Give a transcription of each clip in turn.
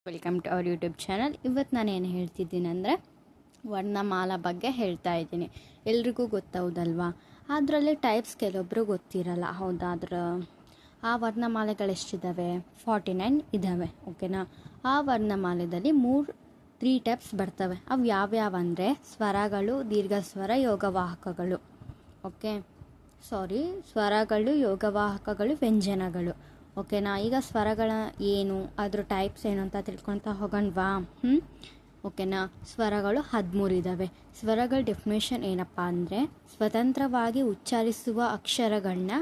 Welcome to our YouTube channel. ಇವತ್ತು ನಾನು ಏನು ಹೇಳ್ತಿದ್ದೀನಿ ಅಂದರೆ ವರ್ಣಮಾಲಾ ಬಗ್ಗೆ ಹೇಳ್ತಾ ಇದ್ದೀನಿ. ಎಲ್ರಿಗೂ ಗೊತ್ತೌದಲ್ವಾ? ಅದರಲ್ಲಿ ಟೈಪ್ಸ್ ಕೆಲವೊಬ್ಬರು ಗೊತ್ತಿರಲ್ಲ. ಹೌದಾ? ಆ ವರ್ಣಮಾಲೆಗಳೆಷ್ಟಿದ್ದಾವೆ? 49 ಇದ್ದಾವೆ. ಓಕೆನಾ? ಆ ವರ್ಣಮಾಲೆಯಲ್ಲಿ 3 ಟೈಪ್ಸ್ ಬರ್ತವೆ. ಅವು ಯಾವ್ಯಾವ ಅಂದರೆ ಸ್ವರಗಳು, ದೀರ್ಘಸ್ವರ, ಯೋಗವಾಹಕಗಳು. ಓಕೆ, ಸ್ವರಗಳು, ಯೋಗವಾಹಕಗಳು, ವ್ಯಂಜನಗಳು. ಓಕೆನಾ? ಈಗ ಸ್ವರಗಳ ಏನು, ಅದ್ರ ಟೈಪ್ಸ್ ಏನು ಅಂತ ತಿಳ್ಕೊಳ್ತಾ ಹೋಗೋಣವಾ? ಓಕೆನಾ? ಸ್ವರಗಳು 13 ಇದ್ದಾವೆ. ಸ್ವರಗಳ ಡೆಫಿನೇಷನ್ ಏನಪ್ಪ ಅಂದರೆ ಸ್ವತಂತ್ರವಾಗಿ ಉಚ್ಚರಿಸುವ ಅಕ್ಷರಗಳನ್ನ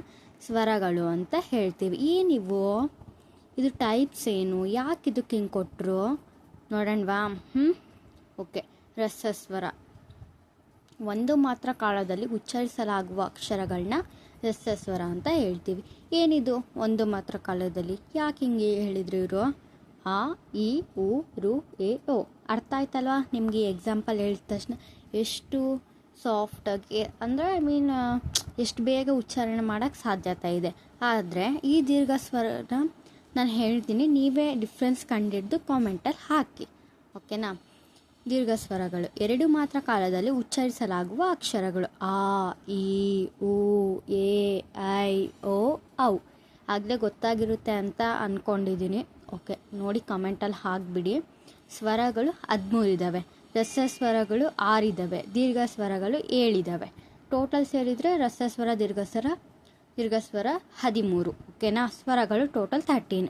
ಸ್ವರಗಳು ಅಂತ ಹೇಳ್ತೀವಿ. ಏನಿವು? ಇದು ಟೈಪ್ಸ್ ಏನು, ಯಾಕೆ ಇದಕ್ಕೆ ಹಿಂಗೆ ಕೊಟ್ಟರು ನೋಡೋಣವಾ? ಓಕೆ, ರಸಸ್ವರ ಒಂದು ಮಾತ್ರ ಕಾಲದಲ್ಲಿ ಉಚ್ಚರಿಸಲಾಗುವ ಅಕ್ಷರಗಳನ್ನ ರಸಸ್ವರ ಅಂತ ಹೇಳ್ತೀವಿ. ಏನಿದು ಒಂದು ಮಾತ್ರ ಕಾಲದಲ್ಲಿ? ಯಾಕೆ ಹಿಂಗೆ ಹೇಳಿದ್ರು ಇವರು? ಆ, ಇ, ಉ, ರು, ಎ, ಓ. ಅರ್ಥ ಆಯ್ತಲ್ವಾ ನಿಮಗೆ? ಎಕ್ಸಾಂಪಲ್ ಹೇಳಿದ ತಕ್ಷಣ ಎಷ್ಟು ಸಾಫ್ಟಾಗಿ ಅಂದರೆ ಎಷ್ಟು ಬೇಗ ಉಚ್ಚಾರಣೆ ಮಾಡೋಕ್ಕೆ ಸಾಧ್ಯತೆ ಇದೆ. ಆದರೆ ಈ ದೀರ್ಘ ಸ್ವರ ನಾನು ಹೇಳ್ತೀನಿ, ನೀವೇ ಡಿಫ್ರೆನ್ಸ್ ಕಂಡಿಡ್ದು ಕಾಮೆಂಟಲ್ಲಿ ಹಾಕಿ. ಓಕೆನಾ? ದೀರ್ಘ ಸ್ವರಗಳು 2 ಮಾತ್ರ ಕಾಲದಲ್ಲಿ ಉಚ್ಚರಿಸಲಾಗುವ ಅಕ್ಷರಗಳು. ಆ, ಇ, ಉ, ಎ, ಐ, ಓ, ಔ. ಆಗಲೇ ಗೊತ್ತಾಗಿರುತ್ತೆ ಅಂತ ಅಂದ್ಕೊಂಡಿದ್ದೀನಿ. ಓಕೆ, ನೋಡಿ ಕಮೆಂಟಲ್ಲಿ ಹಾಕಿಬಿಡಿ. ಸ್ವರಗಳು 13 ಇದ್ದಾವೆ, ರಸಸ್ವರಗಳು 6 ಇದ್ದಾವೆ, ದೀರ್ಘ ಸ್ವರಗಳು 7 ಇದ್ದಾವೆ. ಟೋಟಲ್ ಸೇರಿದರೆ ರಸಸ್ವರ, ದೀರ್ಘಸ್ವರ 13. ಓಕೆನಾ? ಸ್ವರಗಳು ಟೋಟಲ್ 13.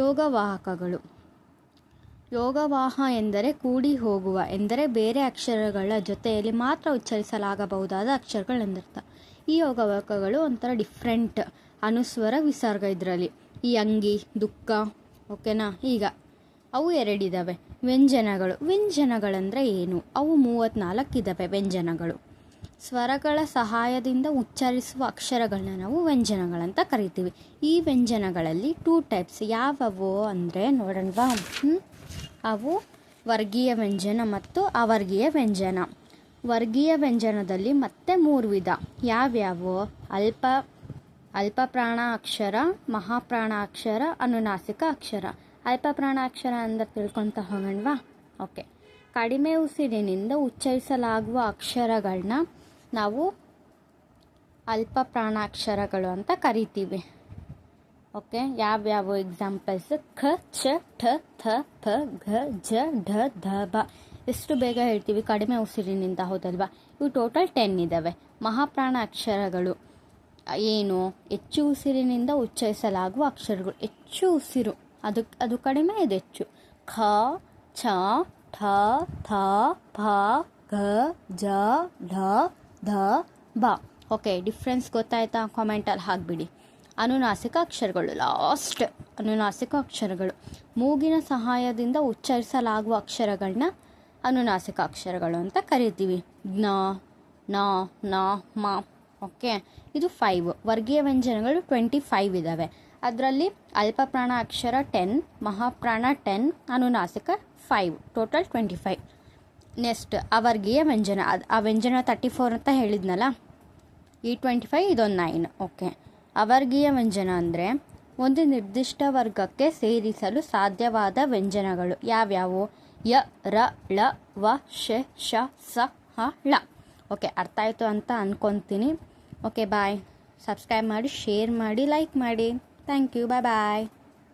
ಯೋಗವಾಹಕಗಳು. ಯೋಗವಾಹ ಎಂದರೆ ಕೂಡಿ ಹೋಗುವ, ಎಂದರೆ ಬೇರೆ ಅಕ್ಷರಗಳ ಜೊತೆಯಲ್ಲಿ ಮಾತ್ರ ಉಚ್ಚರಿಸಲಾಗಬಹುದಾದ ಅಕ್ಷರಗಳೆಂದರ್ಥ. ಈ ಯೋಗವಾಹಕಗಳು ಒಂಥರ ಡಿಫ್ರೆಂಟ್ ಅನುಸ್ವರ, ವಿಸರ್ಗ ಇದರಲ್ಲಿ. ಈ ಅಂಗಿ, ದುಃಖ. ಓಕೆನಾ? ಈಗ ಅವು 2 ಇದ್ದಾವೆ. ವ್ಯಂಜನಗಳಂದರೆ ಏನು? ಅವು 34 ಇದ್ದಾವೆ ವ್ಯಂಜನಗಳು. ಸ್ವರಗಳ ಸಹಾಯದಿಂದ ಉಚ್ಚರಿಸುವ ಅಕ್ಷರಗಳನ್ನ ನಾವು ವ್ಯಂಜನಗಳಂತ ಕರಿತೀವಿ. ಈ ವ್ಯಂಜನಗಳಲ್ಲಿ 2 ಟೈಪ್ಸ್. ಯಾವುವು ಅಂದರೆ ನೋಡೋಣವಾ? ಅವು ವರ್ಗೀಯ ವ್ಯಂಜನ ಮತ್ತು ಅವರ್ಗೀಯ ವ್ಯಂಜನ. ವರ್ಗೀಯ ವ್ಯಂಜನದಲ್ಲಿ ಮತ್ತೆ 3 ವಿಧ. ಯಾವ್ಯಾವು? ಅಲ್ಪ ಪ್ರಾಣಾಕ್ಷರ, ಮಹಾಪ್ರಾಣಾಕ್ಷರ, ಅನುನಾಸಿಕ ಅಕ್ಷರ. ಅಲ್ಪ ಪ್ರಾಣಾಕ್ಷರ ಅಂದರೆ ತಿಳ್ಕೊತ ಹೋಗೋಣವಾ? ಓಕೆ, ಕಡಿಮೆ ಉಸಿರಿನಿಂದ ಉಚ್ಚರಿಸಲಾಗುವ ಅಕ್ಷರಗಳನ್ನ ನಾವು ಅಲ್ಪ ಪ್ರಾಣಾಕ್ಷರಗಳು ಅಂತ ಕರಿತೀವಿ. ಓಕೆ, ಯಾವ್ಯಾವ ಎಕ್ಸಾಂಪಲ್ಸ್? ಖ, ಚ, ಠ, ಥ, ಪ, ಘ, ಜ, ಢ, ಧ, ಬ. ಎಷ್ಟು ಬೇಗ ಹೇಳ್ತೀವಿ ಕಡಿಮೆ ಉಸಿರಿನಿಂದ, ಹೌದಲ್ವಾ? ಇವು ಟೋಟಲ್ 10 ಇದ್ದಾವೆ. ಮಹಾಪ್ರಾಣ ಅಕ್ಷರಗಳು ಏನು? ಹೆಚ್ಚು ಉಸಿರಿನಿಂದ ಉಚ್ಚರಿಸಲಾಗುವ ಅಕ್ಷರಗಳು. ಹೆಚ್ಚು ಉಸಿರು, ಅದು ಕಡಿಮೆ, ಇದು ಹೆಚ್ಚು. ಖ, ಛ, ಠ, ಥ, ಪ, ಘ, ಜ, ಢ, ಧ, ಬ. ಓಕೆ, ಡಿಫ್ರೆನ್ಸ್ ಗೊತ್ತಾಯ್ತಾ? ಕಾಮೆಂಟಲ್ಲಿ ಹಾಕಿಬಿಡಿ. ಅನುನಾಸಿಕ ಅಕ್ಷರಗಳು, ಲಾಸ್ಟ್ ಅನುನಾಸಿಕ ಅಕ್ಷರಗಳು. ಮೂಗಿನ ಸಹಾಯದಿಂದ ಉಚ್ಚರಿಸಲಾಗುವ ಅಕ್ಷರಗಳನ್ನ ಅನುನಾಸಿಕ ಅಕ್ಷರಗಳು ಅಂತ ಕರಿತೀವಿ. ಜ್ಞ, ನ, ನ, ಮ. ಓಕೆ, ಇದು 5. ವರ್ಗೀಯ ವ್ಯಂಜನಗಳು 25 ಇದ್ದಾವೆ. ಅದರಲ್ಲಿ ಅಲ್ಪ ಪ್ರಾಣ ಅಕ್ಷರ 10, ಮಹಾಪ್ರಾಣ 10, ಅನುನಾಸಿಕ 5, ಟೋಟಲ್ 25. ನೆಕ್ಸ್ಟ್ ಅವರ್ಗೀಯ ವ್ಯಂಜನ. ಆ ವ್ಯಂಜನ 34 ಅಂತ ಹೇಳಿದ್ನಲ್ಲ, ಈ 25, ಇದೊಂದು 9. ಓಕೆ, ಅವರ್ಗೀಯ ವ್ಯಂಜನ ಅಂದರೆ ಒಂದು ನಿರ್ದಿಷ್ಟ ವರ್ಗಕ್ಕೆ ಸೇರಿಸಲು ಸಾಧ್ಯವಾದ ವ್ಯಂಜನಗಳು. ಯಾವ್ಯಾವು? ಯ, ರ, ಳ, ವ, ಶ, ಶ, ಸ, ಹ, ಳ. ಓಕೆ, ಅರ್ಥ ಆಯಿತು ಅಂತ ಅಂದ್ಕೊತೀನಿ. Okay, bye. ಸಬ್ಸ್ಕ್ರೈಬ್ ಮಾಡಿ, ಶೇರ್ ಮಾಡಿ, ಲೈಕ್ ಮಾಡಿ. Thank you. ಬಾಯ್.